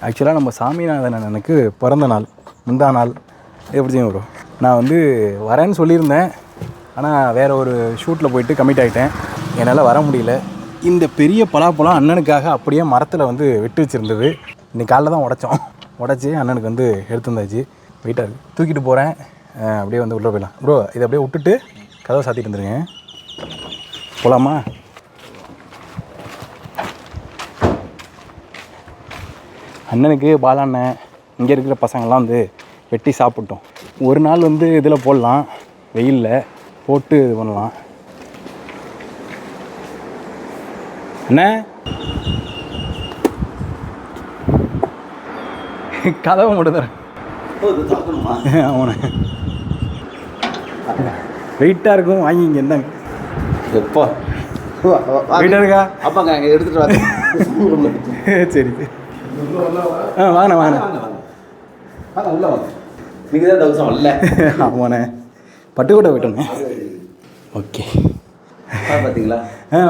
ஆக்சுவலாக நம்ம சாமிநாதன் அண்ணனுக்கு பிறந்த நாள் முந்தா நாள் எப்படி செய்யும் ப்ரோ. நான் வந்து வரேன்னு சொல்லியிருந்தேன், ஆனால் வேறு ஒரு ஷூட்டில் போயிட்டு கமிட் ஆகிட்டேன், என்னால் வர முடியல. இந்த பெரிய பலாப்பழம் அண்ணனுக்காக அப்படியே மரத்தில் வந்து விட்டு வச்சுருந்தது. இன்றைக்கி காலைல தான் உடச்சி அண்ணனுக்கு வந்து எடுத்து வந்தாச்சு. வெயிட்டாக இருக்குது, தூக்கிட்டு போகிறேன். அப்படியே வந்து உள்ளே போயிடலாம் ப்ரோ. இதை அப்படியே விட்டுட்டு கதவை சாத்திட்டு வந்துடுங்க. போகலாமா? அண்ணனுக்கு பாலாண்ணன் இங்கே இருக்கிற பசங்கள்லாம் வந்து வெட்டி சாப்பிட்டோம். ஒரு நாள் வந்து இதில் போடலாம், வெயிலில் போட்டு இது பண்ணலாம். அண்ணே கதவை மட்டும் தரேன். ஆமாண்ணே, வெயிட்டாக இருக்கும், வாங்கிங்க. இருந்தாங்க எப்போ வெயிட்டாக இருக்கா? அப்பாங்க அங்கே எடுத்துகிட்டு வாங்க. சரி வாங்கண்ணே வாங்க உள்ள வாங்க. நீங்கள் தான் தவசம் வரல. ஆமாண்ணே, பட்டுக்கோட்டை போயிட்டோண்ணே. ஓகே பார்த்தீங்களா?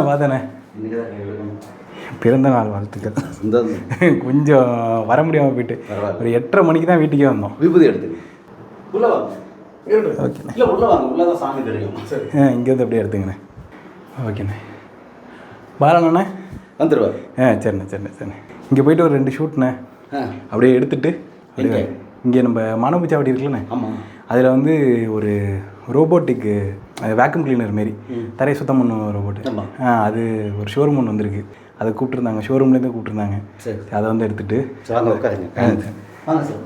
பார்த்தேண்ணே. பிறந்த நாள் வாழ்த்துக்கள். கொஞ்சம் வர முடியாமல் போயிட்டு ஒரு 8:30 மணிக்கு தான் வீட்டுக்கே வந்தோம். விபூதி எடுத்துங்க. உள்ள வாங்க. ஓகேண்ணே. இல்லை உள்ள வாங்க, உள்ளே தான் சாமி தெரியும். சரி, இங்கேருந்து அப்படியே எடுத்துங்கண்ணே. ஓகேண்ணே. பாலாண்ணே வந்துடுவார். சரிண்ணே. இங்கே போயிட்டு ஒரு 2 ஷூட்ண்ணே அப்படியே எடுத்துகிட்டு அப்படியே இங்கே நம்ம மானவபுச்சாவடி இருக்குல்லண்ணே. ஆமாம், அதில் வந்து ஒரு ரோபோட்டிக்கு வேக்யூம் கிளீனர் மாரி தரையை சுத்தம் பண்ணும் ரோபோட்டு. அது ஒரு ஷோரூம் ஒன்று வந்திருக்கு, அதை கூப்பிட்ருந்தாங்க, ஷோரூம்லேருந்து கூப்பிட்ருந்தாங்க. அதை வந்து எடுத்துகிட்டு வாங்க உட்காருங்க. வாங்க சார்.